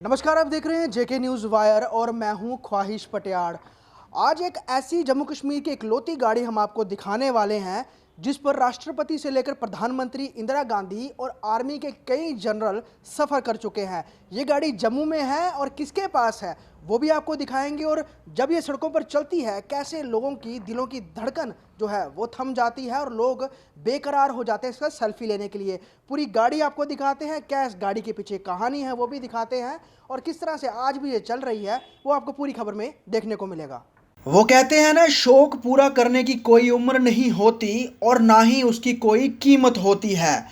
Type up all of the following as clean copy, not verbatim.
नमस्कार, आप देख रहे हैं जेके न्यूज़ वायर और मैं हूं ख्वाहिश पटियाड़। आज एक ऐसी जम्मू कश्मीर की इकलौती गाड़ी हम आपको दिखाने वाले हैं जिस पर राष्ट्रपति से लेकर प्रधानमंत्री इंदिरा गांधी और आर्मी के कई जनरल सफ़र कर चुके हैं। ये गाड़ी जम्मू में है और किसके पास है वो भी आपको दिखाएंगे। और जब ये सड़कों पर चलती है कैसे लोगों की दिलों की धड़कन जो है वो थम जाती है और लोग बेकरार हो जाते हैं इसका सेल्फी लेने के लिए। पूरी गाड़ी आपको दिखाते हैं, क्या इस गाड़ी के पीछे कहानी है वो भी दिखाते हैं और किस तरह से आज भी ये चल रही है वो आपको पूरी खबर में देखने को मिलेगा। वो कहते हैं ना, शौक पूरा करने की कोई उम्र नहीं होती और ना ही उसकी कोई कीमत होती है।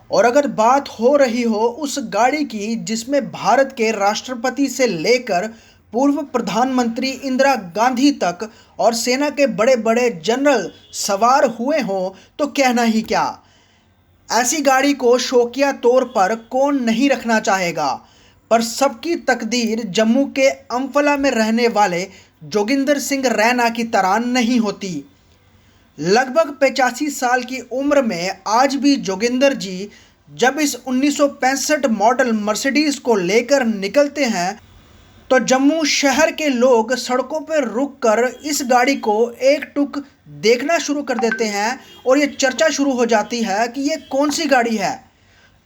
और अगर बात हो रही हो उस गाड़ी की जिसमें भारत के राष्ट्रपति से लेकर पूर्व प्रधानमंत्री इंदिरा गांधी तक और सेना के बड़े बड़े जनरल सवार हुए हों, तो कहना ही क्या। ऐसी गाड़ी को शौकिया तौर पर कौन नहीं रखना चाहेगा, पर सबकी तकदीर जम्मू के अम्फला में रहने वाले जोगिंदर सिंह रैना की तरह नहीं होती। लगभग 85 साल की उम्र में आज भी जोगिंदर जी जब इस 1965 मॉडल मर्सिडीज को लेकर निकलते हैं तो जम्मू शहर के लोग सड़कों पर रुककर इस गाड़ी को एक टुक देखना शुरू कर देते हैं और ये चर्चा शुरू हो जाती है कि ये कौन सी गाड़ी है।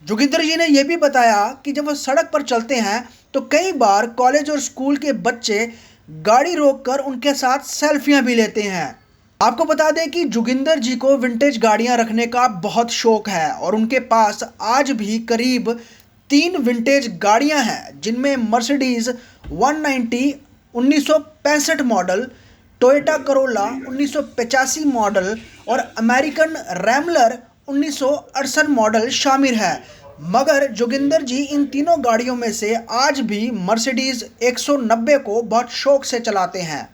जोगिंदर जी ने यह भी बताया कि जब वो सड़क पर चलते हैं तो कई बार कॉलेज और स्कूल के बच्चे गाड़ी रोककर उनके साथ सेल्फियां भी लेते हैं। आपको बता दें कि जोगिंदर जी को विंटेज गाड़ियां रखने का बहुत शौक है और उनके पास आज भी करीब 3 विंटेज गाड़ियां हैं जिनमें Mercedes 190 1965 model, Toyota Corolla 1985 model और अमेरिकन रैमलर 1968 मॉडल शामिल है। मगर जोगिंदर जी इन तीनों गाड़ियों में से आज भी मर्सिडीज 190 को बहुत शौक से चलाते हैं।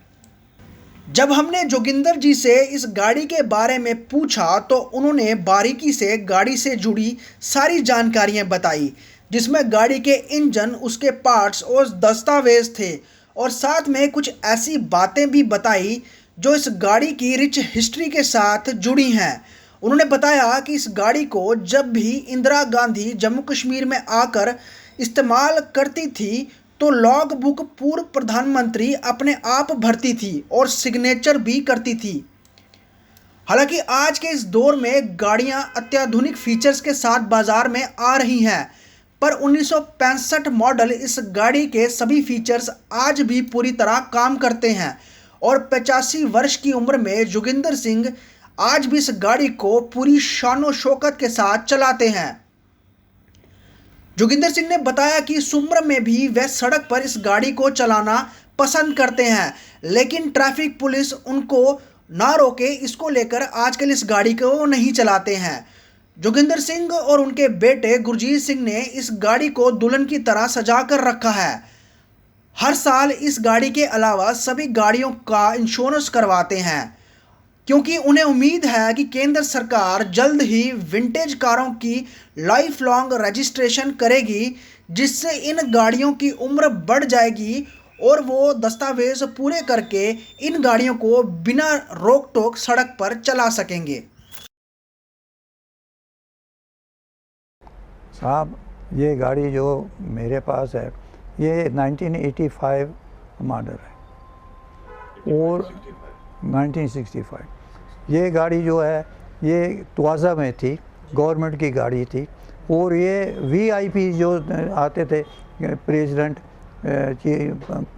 जब हमने जोगिंदर जी से इस गाड़ी के बारे में पूछा तो उन्होंने बारीकी से गाड़ी से जुड़ी सारी जानकारियां बताई, जिसमें गाड़ी के इंजन, उसके पार्ट्स और दस्तावेज थे और साथ में कुछ ऐसी बातें भी बताई जो इस गाड़ी की रिच हिस्ट्री के साथ जुड़ी हैं। उन्होंने बताया कि इस गाड़ी को जब भी इंदिरा गांधी जम्मू कश्मीर में आकर इस्तेमाल करती थी तो लॉग बुक पूर्व प्रधानमंत्री अपने आप भरती थी और सिग्नेचर भी करती थी। हालांकि आज के इस दौर में गाड़ियां अत्याधुनिक फीचर्स के साथ बाजार में आ रही हैं, पर 1965 मॉडल इस गाड़ी के सभी फीचर्स आज भी पूरी तरह काम करते हैं और 85 वर्ष की उम्र में जोगिंदर सिंह आज भी इस गाड़ी को पूरी शानो शौकत के साथ चलाते हैं। जोगिंदर सिंह ने बताया कि इस उम्र में भी वह सड़क पर इस गाड़ी को चलाना पसंद करते हैं, लेकिन ट्रैफिक पुलिस उनको ना रोके इसको लेकर आजकल इस गाड़ी को नहीं चलाते हैं। जोगिंदर सिंह और उनके बेटे गुरजीत सिंह ने इस गाड़ी को दुल्हन की तरह सजा कर रखा है। हर साल इस गाड़ी के अलावा सभी गाड़ियों का इंश्योरेंस करवाते हैं क्योंकि उन्हें उम्मीद है कि केंद्र सरकार जल्द ही विंटेज कारों की लाइफ लॉन्ग रजिस्ट्रेशन करेगी, जिससे इन गाड़ियों की उम्र बढ़ जाएगी और वो दस्तावेज पूरे करके इन गाड़ियों को बिना रोक टोक सड़क पर चला सकेंगे। साहब, ये गाड़ी जो मेरे पास है ये 1985 मॉडल है और 1965। ये गाड़ी जो है ये त्वाज़ा में थी, गवर्नमेंट की गाड़ी थी और ये वीआईपी जो आते थे, प्रेसिडेंट,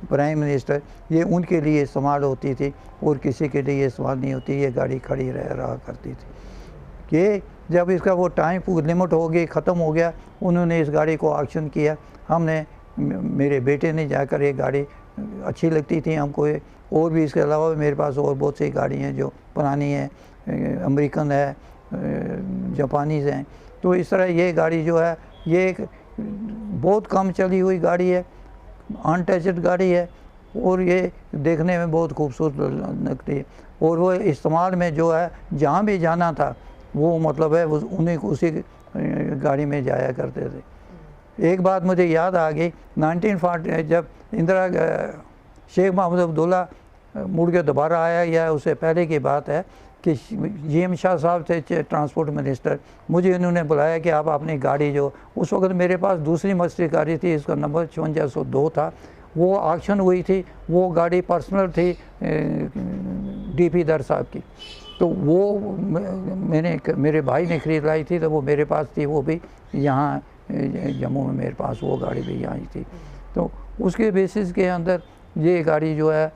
प्राइम मिनिस्टर, ये उनके लिए इस्तेमाल होती थी और किसी के लिए इस्तेमाल नहीं होती। ये गाड़ी खड़ी रहा करती थी। ये जब इसका वो टाइम लिमिट हो गई, ख़त्म हो गया, उन्होंने इस गाड़ी को ऑक्शन किया। हमने, मेरे बेटे ने जाकर ये गाड़ी अच्छी लगती थी हमको ये, और भी इसके अलावा मेरे पास और बहुत सी गाड़ी हैं जो पुरानी है, अमेरिकन है, जापानीज़ हैं। तो इस तरह ये गाड़ी जो है ये एक बहुत कम चली हुई गाड़ी है, अनटचड गाड़ी है और ये देखने में बहुत खूबसूरत लगती है और वो इस्तेमाल में जो है जहाँ भी जाना था वो मतलब है उन्हीं उसी गाड़ी में जाया करते थे। एक बात मुझे याद आ गई, 1940 जब शेख महमूद अब्दुल्ला मुड़ के दोबारा आया या उससे पहले की बात है, कि GM शाह साहब थे ट्रांसपोर्ट मिनिस्टर, मुझे इन्होंने बुलाया कि आप अपनी गाड़ी जो उस वक्त मेरे पास दूसरी मर्सिडीज गाड़ी थी, इसका नंबर 5602 था, वो ऑक्शन हुई थी, वो गाड़ी पर्सनल थी DP दर साहब की, तो वो मेरे भाई ने खरीद लाई थी, तो वो मेरे पास थी, वो भी यहाँ जम्मू में मेरे पास वो गाड़ी भी यहाँ थी। तो उसके बेसिस के अंदर ये गाड़ी जो है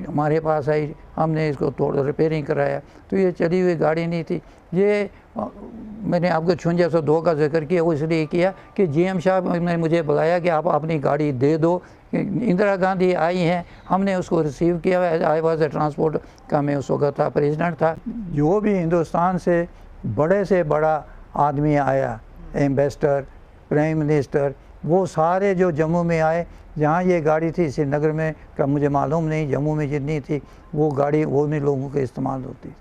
हमारे पास आई, हमने इसको थोड़ा रिपेयरिंग कराया, तो ये चली हुई गाड़ी नहीं थी। ये मैंने आपको 5602 का जिक्र किया, वो इसलिए किया कि GM साहब ने मुझे बुलाया कि आप अपनी गाड़ी दे दो, इंदिरा गांधी आई हैं, हमने उसको रिसीव किया। आई वॉज ए ट्रांसपोर्ट का मैं उस वक्त था, प्रेसिडेंट था। जो भी हिंदुस्तान से बड़ा आदमी आया, एम्बेसडर, प्राइम मिनिस्टर, वो सारे जो जम्मू में आए, जहाँ ये गाड़ी थी श्रीनगर में का मुझे मालूम नहीं, जम्मू में जितनी थी वो गाड़ी वो उन्हीं लोगों के इस्तेमाल होती।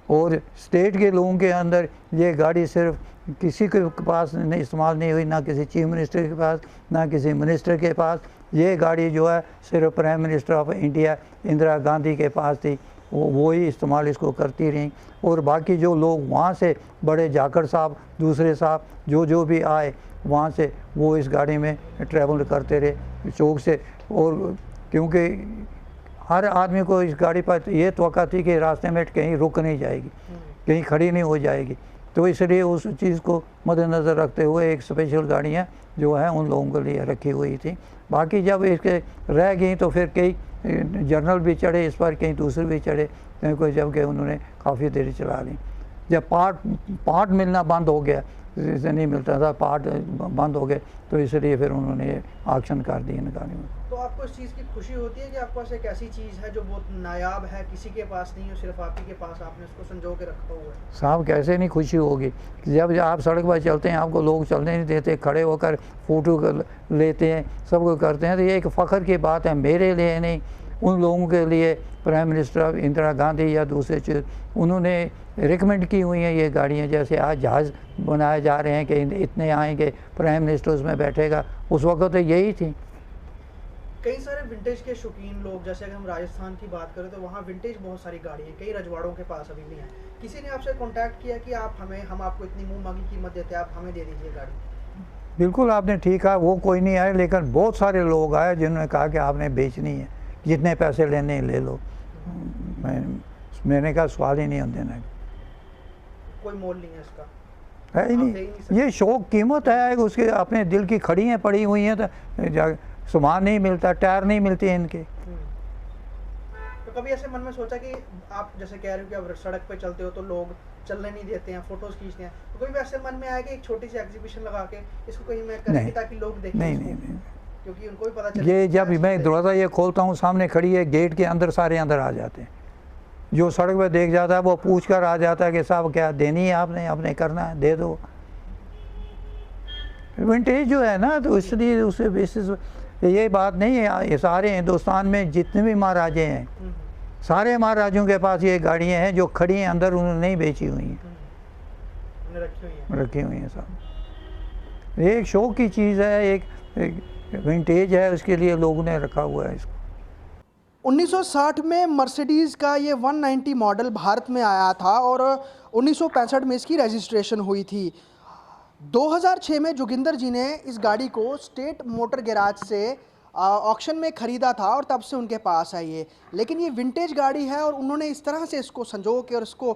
और स्टेट के लोगों के अंदर ये गाड़ी सिर्फ किसी के पास नहीं इस्तेमाल नहीं हुई, ना किसी चीफ मिनिस्टर के पास, ना किसी मिनिस्टर के पास। ये गाड़ी जो है सिर्फ prime minister of India Indira Gandhi के पास थी, वो ही इस्तेमाल इसको करती रहीं। और बाकी जो लोग वहाँ से बड़े जाकर साहब, दूसरे साहब जो भी आए वहाँ से, वो इस गाड़ी में ट्रैवल करते रहे चौक से। और क्योंकि हर आदमी को इस गाड़ी पर ये तवक्का थी कि रास्ते में कहीं रुक नहीं जाएगी, कहीं खड़ी नहीं हो जाएगी, तो इसलिए उस चीज़ को मद्देनज़र रखते हुए एक स्पेशल गाड़ियाँ जो है उन लोगों के लिए रखी हुई थी। बाकी जब इसके रह गई तो फिर कई जर्नल भी चढ़े इस पर, कहीं दूसरे भी चढ़े, जबकि उन्होंने काफ़ी देर चला ली। जब पार्ट मिलना बंद हो गया, जैसे नहीं मिलता था, पार्ट बंद हो गए, तो इसलिए फिर उन्होंने ऑक्शन कर दी इन गाड़ियों में। तो आपको इस चीज़ की खुशी होती है कि आपके पास एक ऐसी चीज़ है जो बहुत नायाब है, किसी के पास नहीं है, सिर्फ आप ही के पास, आपने उसको संजो के रखा हुआ है? साहब कैसे नहीं खुशी होगी, जब आप सड़क पर चलते हैं, आपको लोग चलने नहीं देते, खड़े होकर फ़ोटो लेते हैं, सब कुछ करते हैं, तो ये एक फ़ख्र की बात है मेरे लिए नहीं, उन लोगों के लिए। प्राइम मिनिस्टर इंदिरा गांधी या दूसरे चीज़ उन्होंने रिकमेंड की हुई हैं ये गाड़ियाँ। जैसे आज जहाज़ बनाए जा रहे हैं कि इतने आएंगे, प्राइम मिनिस्टर उसमें बैठेगा, उस वक्त तो यही थी। कई सारे विंटेज के शौकीन लोग, जैसे अगर हम राजस्थान की बात करें तो वहाँ विंटेज बहुत सारी गाड़ी है, कई रजवाड़ों के पास अभी भी हैं। किसी ने आपसे कांटेक्ट किया कि हम आपको इतनी मुंह मांगी कीमत देते हैं, आप हमें दे दीजिए गाड़ी? बिल्कुल आपने ठीक कहा, वो कोई नहीं आए, लेकिन बहुत सारे लोग आए जिन्होंने कहा कि आपने बेचनी है, जितने पैसे लेने ले लो। मैंने कहा सवाल ही नहीं होने देना, कोई मोल नहीं है इसका, है ही नहीं। ये शौक कीमत है, उसके अपने दिल की खड़ी हैं, पड़ी हुई हैं, तो सामान नहीं मिलता, टायर नहीं मिलते हैं इनके। तो कभी ऐसे मन में सोचा कि आप जैसे कह रहे हो कि आप सड़क पे चलते हो तो लोग चलने नहीं देते हैं, फोटोज खींचते हैं, तो कभी ऐसे मन में आया कि एक छोटी सी एग्जीबिशन लगा के इसको कहीं मैं करेंगे ताकि लोग देखें? नहीं, क्योंकि उनको भी पता चले। ये जब मैं दरवाज़ा ये खोलता हूँ, सामने खड़ी है, गेट के अंदर सारे अंदर आ जाते हैं। जो सड़क पे देख जाता है वो पूछ कर आ जाता है कि साहब क्या देनी है आपने करना है, दे दो। विंटेज जो है ना, तो इसलिए उससे बेसिस ये बात नहीं है। ये सारे हिंदुस्तान में जितने भी महाराजे हैं, सारे महाराजों के पास ये गाड़ियाँ हैं जो खड़ी हैं अंदर, उन्होंने नहीं बेची हुई हैं, रखी हुई हैं सब। एक शौक की चीज़ है, एक विंटेज है, उसके लिए लोगों ने रखा हुआ है इसको। 1960 में मर्सिडीज़ का ये 190 मॉडल भारत में आया था और 1965 में इसकी रजिस्ट्रेशन हुई थी। 2006 में जोगिंदर जी ने इस गाड़ी को स्टेट मोटर गैराज से ऑक्शन में ख़रीदा था और तब से उनके पास है ये। लेकिन ये विंटेज गाड़ी है और उन्होंने इस तरह से इसको संजो के और इसको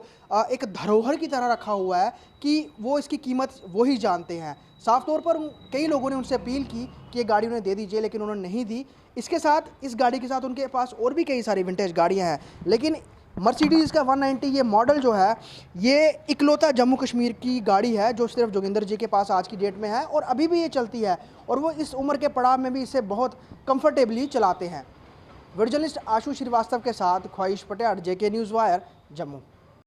एक धरोहर की तरह रखा हुआ है कि वो इसकी कीमत वो ही जानते हैं। साफ तौर पर कई लोगों ने उनसे अपील की कि ये गाड़ी उन्हें दे दीजिए, लेकिन उन्होंने नहीं दी। इसके साथ, इस गाड़ी के साथ उनके पास और भी कई सारी विंटेज गाड़ियाँ हैं, लेकिन मर्सिडीज़ का 190 ये मॉडल जो है, ये इकलौता जम्मू कश्मीर की गाड़ी है जो सिर्फ जोगिंदर जी के पास आज की डेट में है और अभी भी ये चलती है और वो इस उम्र के पड़ाव में भी इसे बहुत कंफर्टेबली चलाते हैं। वीडियो जर्नलिस्ट आशु श्रीवास्तव के साथ ख्वाहिश पटियाड़, JK न्यूज़ वायर, जम्मू।